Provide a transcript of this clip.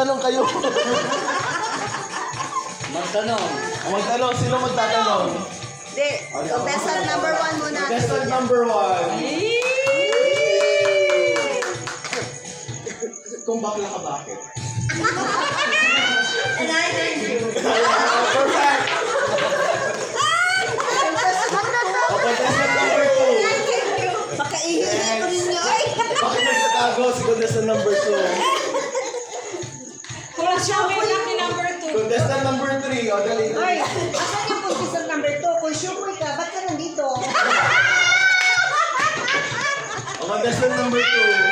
magtatanong kayo. Magtanong. Magtanong, sino magtatanong? Hindi, contestant number 1 muna. Contestant number 1. Kung bakla ka, bakit? And I thank you. Perfect! Contestant number 2. Makaihihi ko ninyo. Bakit nagtatago si contestant number 2? Kung shopping lang ni number 2. Contestant number 3. O, dali. Hoy, asan yung contestant number 2? Kung sure ka, ba't ka nandito? O, contestant number 2.